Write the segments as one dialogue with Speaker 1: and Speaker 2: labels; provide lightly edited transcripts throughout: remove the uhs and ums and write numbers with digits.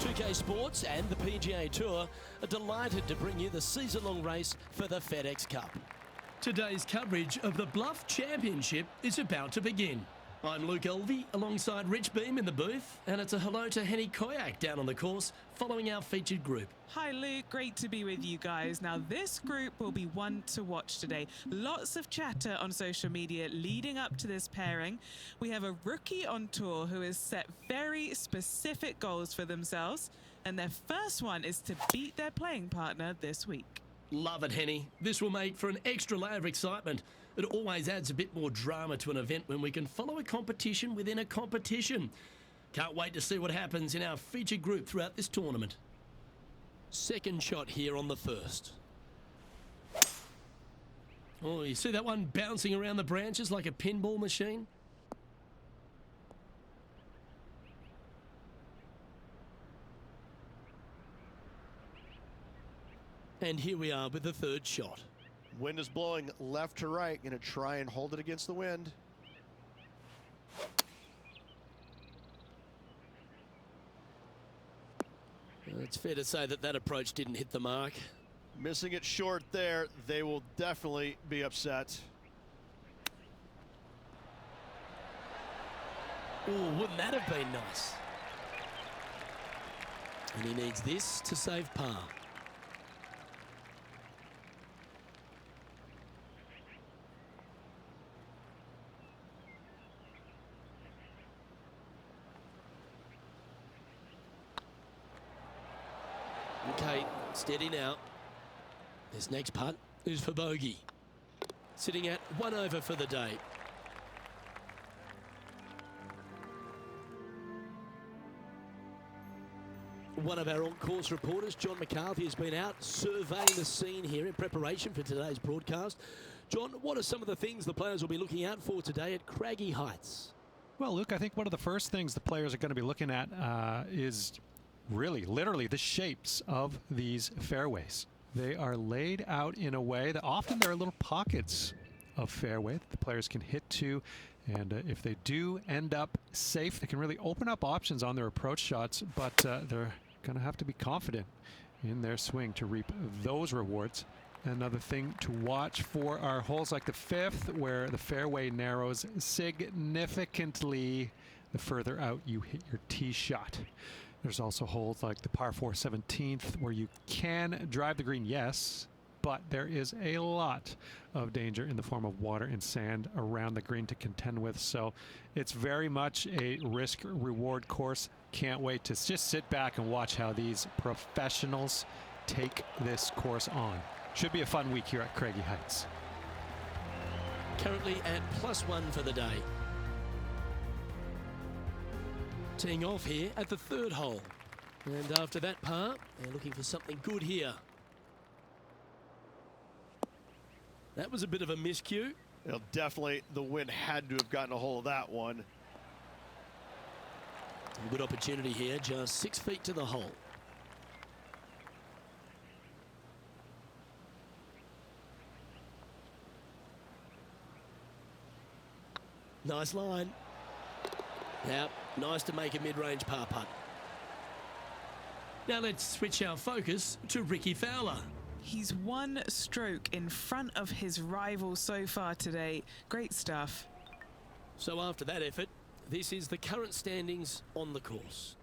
Speaker 1: 2K Sports and the Pga Tour are delighted to bring you the season-long race for the FedEx Cup. Today's coverage of the Bluff Championship is about to begin. I'm Luke Elvey alongside Rich Beam in the booth, and it's a hello to Henny Koyak down on the course following our featured group.
Speaker 2: Hi Luke, great to be with you guys. Now this group will be one to watch today. Lots of chatter on social media leading up to this pairing. We have a rookie on tour who has set very specific goals for themselves, and their first one is to beat their playing partner this week.
Speaker 1: Love it, Henny. This will make for an extra layer of excitement. It always adds a bit more drama to an event when we can follow a competition within a competition. Can't wait to see what happens in our featured group throughout this tournament. Second shot here on the first. Oh, you see that one bouncing around the branches like a pinball machine? And here we are with the third shot.
Speaker 3: Wind is blowing left to right. Going to try and hold it against the wind.
Speaker 1: It's fair to say that that approach didn't hit the mark.
Speaker 3: Missing it short there. They will definitely be upset.
Speaker 1: Oh, wouldn't that have been nice? And he needs this to save par. Okay, steady now. This next putt is for bogey. Sitting at 1 over for the day. One of our on-course reporters, John McCarthy, has been out surveying the scene here in preparation for today's broadcast. John, what are some of the things the players will be looking out for today at Craggy Heights?
Speaker 4: Well, Luke, I think one of the first things the players are going to be looking at is literally the shapes of these fairways. They are laid out in a way that often there are little pockets of fairway that the players can hit to, and if they do end up safe, they can really open up options on their approach shots, but they're going to have to be confident in their swing to reap those rewards. Another thing to watch for are holes like the fifth, where the fairway narrows significantly the further out you hit your tee shot. There's also holes like the par 4 17th where you can drive the green, yes, but there is a lot of danger in the form of water and sand around the green to contend with. So it's very much a risk-reward course. Can't wait to just sit back and watch how these professionals take this course on. Should be a fun week here at Craggy Heights.
Speaker 1: Currently at +1 for the day. Teeing off here at the third hole. And after that par, they're looking for something good here. That was a bit of a miscue.
Speaker 3: Well, definitely the wind had to have gotten a hold of that one.
Speaker 1: A good opportunity here, just 6 feet to the hole. Nice line. Now, nice to make a mid-range par putt. Now let's switch our focus to Ricky Fowler.
Speaker 2: He's one stroke in front of his rival so far today. Great stuff.
Speaker 1: So after that effort, this is the current standings on the course.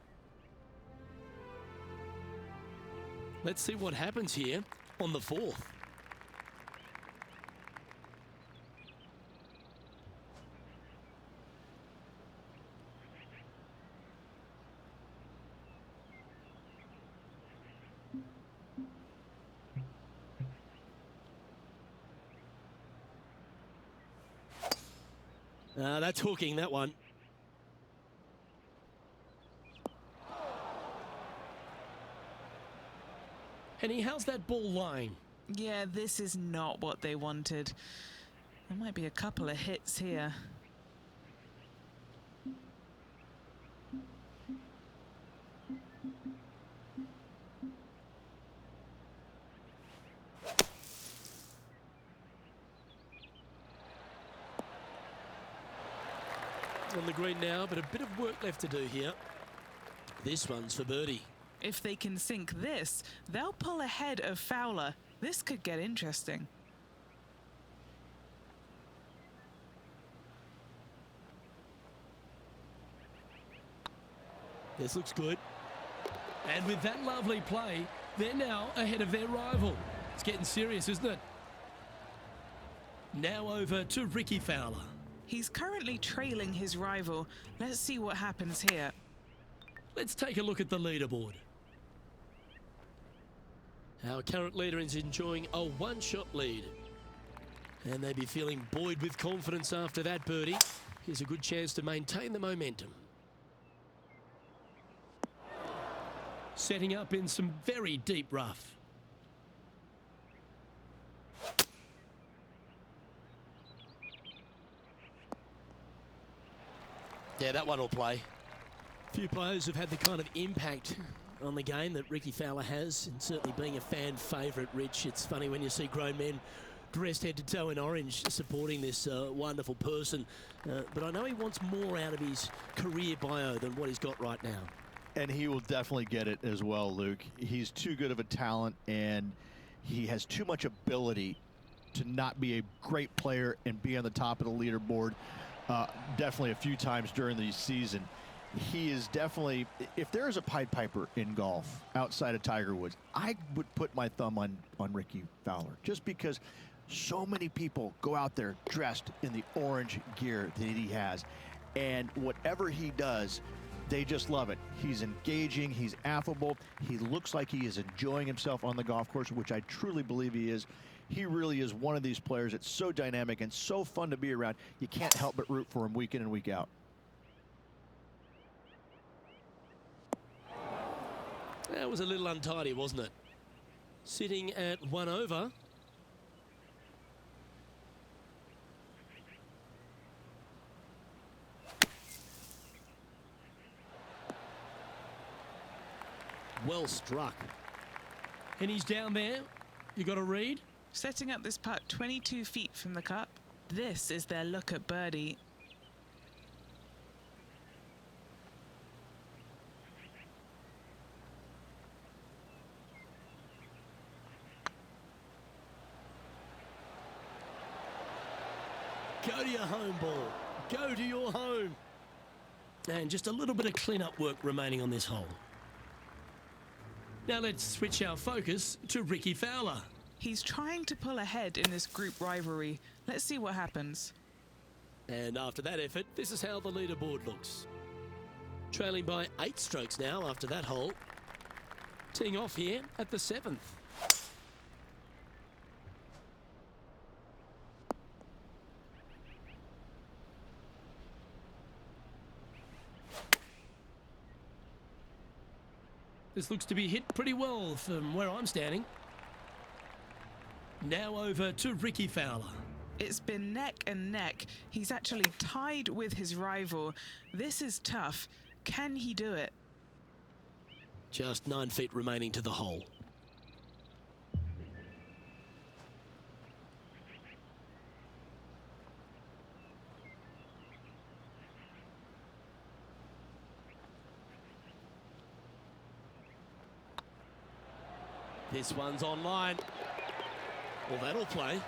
Speaker 1: Let's see what happens here on the fourth. That's hooking, that one. Henny, how's that ball lying?
Speaker 2: Yeah, this is not what they wanted. There might be a couple of hits here.
Speaker 1: On the green now, but a bit of work left to do here. This one's for birdie.
Speaker 2: If they can sink this, they'll pull ahead of Fowler. This could get interesting.
Speaker 1: This looks good. And with that lovely play, they're now ahead of their rival. It's getting serious, isn't it? Now over to Ricky Fowler.
Speaker 2: He's currently trailing his rival. Let's see what happens here.
Speaker 1: Let's take a look at the leaderboard. Our current leader is enjoying a one-shot lead. And they'd be feeling buoyed with confidence after that birdie. Here's a good chance to maintain the momentum. Setting up in some very deep rough. Yeah, that one will play. Few players have had the kind of impact on the game that Ricky Fowler has, and certainly being a fan favourite, Rich. It's funny when you see grown men dressed head to toe in orange supporting this wonderful person. But I know he wants more out of his career bio than what he's got right now.
Speaker 3: And he will definitely get it as well, Luke. He's too good of a talent, and he has too much ability to not be a great player and be on the top of the leaderboard definitely a few times during the season. He is definitely, if there is a Pied Piper in golf outside of Tiger Woods, I would put my thumb on Ricky Fowler, just because so many people go out there dressed in the orange gear that he has, and whatever he does, they just love it. He's engaging, he's affable, he looks like he is enjoying himself on the golf course, which I truly believe he is. He really is one of these players that's so dynamic and so fun to be around. You can't help but root for him week in and week out.
Speaker 1: That was a little untidy, wasn't it? Sitting at 1 over. Well struck. And he's down there. You got to read.
Speaker 2: Setting up this putt 22 feet from the cup. This is their look at birdie.
Speaker 1: Go to your home ball. Go to your home. And just a little bit of clean-up work remaining on this hole. Now let's switch our focus to Ricky Fowler.
Speaker 2: He's trying to pull ahead in this group rivalry. Let's see what happens.
Speaker 1: And after that effort, this is how the leaderboard looks. Trailing by 8 strokes now after that hole. Teeing off here at the 7th. This looks to be hit pretty well from where I'm standing. Now over to Ricky Fowler.
Speaker 2: It's been neck and neck. He's actually tied with his rival. This is tough. Can he do it?
Speaker 1: Just 9 feet remaining to the hole. This one's online. Well, that'll play.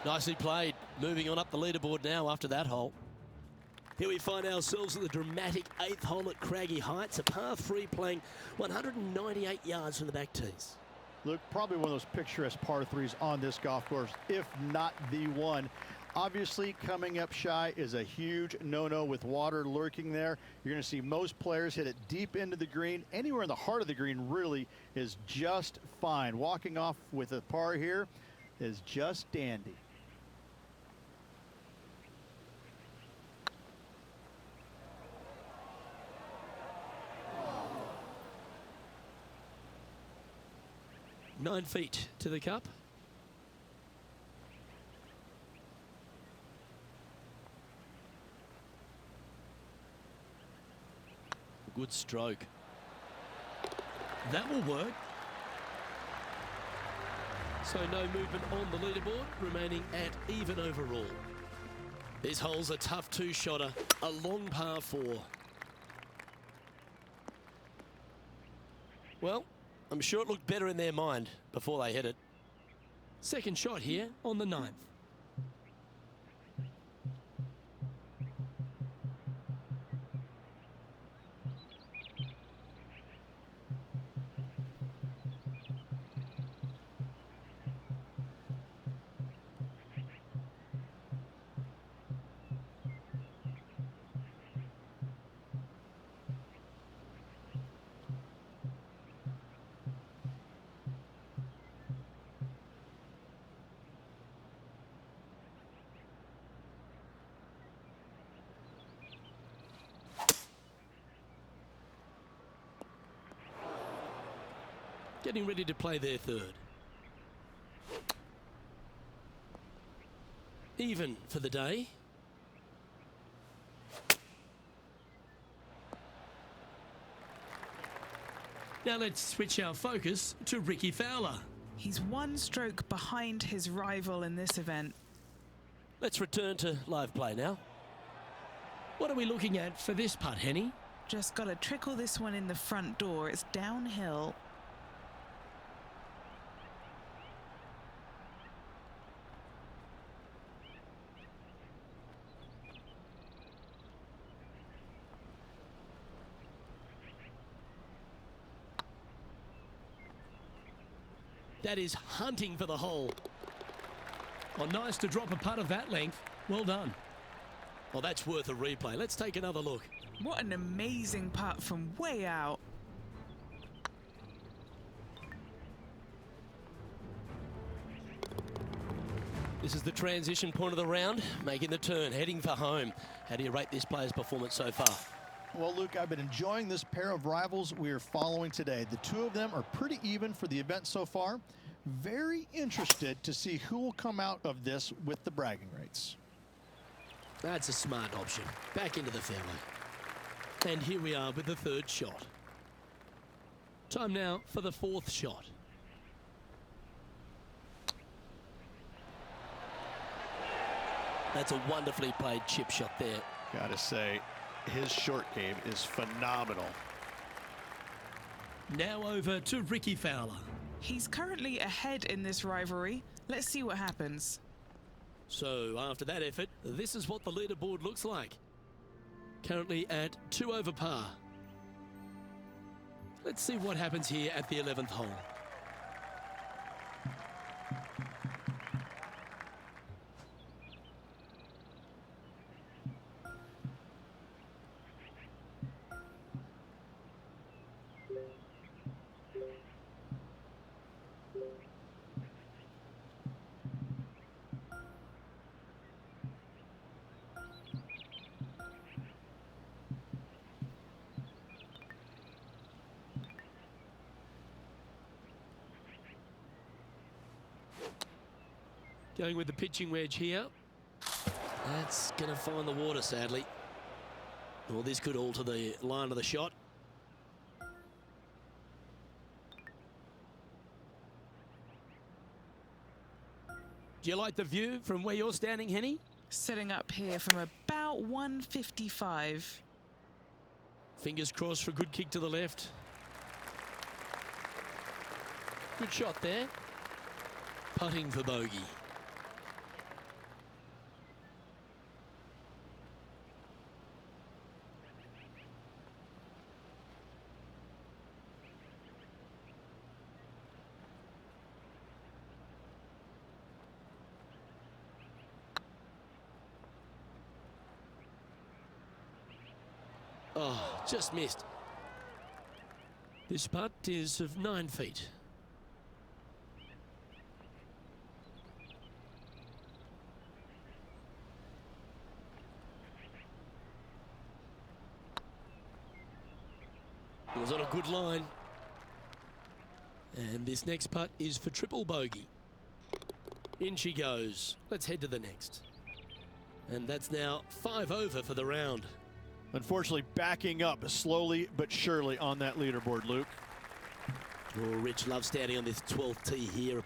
Speaker 1: Nicely played. Moving on up the leaderboard now after that hole. Here we find ourselves at the dramatic 8th hole at Craggy Heights, a par 3 playing 198 yards from the back tees.
Speaker 3: Look, probably one of those picturesque par 3s on this golf course, if not the one. Obviously, coming up shy is a huge no-no with water lurking there. You're going to see most players hit it deep into the green. Anywhere in the heart of the green really is just fine. Walking off with a par here is just dandy.
Speaker 1: Nine feet to the cup. Good stroke. That will work. So no movement on the leaderboard, remaining at even overall. This hole's a tough 2-shotter, a long par 4. Well, I'm sure it looked better in their mind before they hit it. Second shot here on the 9th. Getting ready to play their third. Even for the day. Now let's switch our focus to Ricky Fowler.
Speaker 2: He's one stroke behind his rival in this event.
Speaker 1: Let's return to live play now. What are we looking at for this putt, Henny?
Speaker 2: Just got to trickle this one in the front door. It's downhill.
Speaker 1: That is hunting for the hole. Oh, nice to drop a putt of that length. Well done. Well, that's worth a replay. Let's take another look.
Speaker 2: What an amazing putt from way out.
Speaker 1: This is the transition point of the round, making the turn, heading for home. How do you rate this player's performance so far?
Speaker 3: Well, Luke, I've been enjoying this pair of rivals we are following today. The two of them are pretty even for the event so far. Very interested to see who will come out of this with the bragging rights.
Speaker 1: That's a smart option. Back into the fairway. And here we are with the third shot. Time now for the fourth shot. That's a wonderfully played chip shot there.
Speaker 3: Gotta say, his short game is phenomenal.
Speaker 1: Now over to Ricky Fowler.
Speaker 2: He's currently ahead in this rivalry. Let's see what happens.
Speaker 1: So after that effort, this is what the leaderboard looks like. Currently at 2 over par. Let's see what happens here at the 11th hole. Going with the pitching wedge here. That's going to find the water, sadly. Well, this could alter the line of the shot. Do you like the view from where you're standing, Henny?
Speaker 2: Setting up here from about 155.
Speaker 1: Fingers crossed for a good kick to the left. Good shot there. Putting for bogey. Oh, just missed. This putt is of 9 feet. It was on a good line. And this next putt is for triple bogey. In she goes. Let's head to the next. And that's now 5 over for the round.
Speaker 3: Unfortunately, backing up slowly but surely on that leaderboard, Luke.
Speaker 1: Oh, Rich loves standing on this 12th tee here.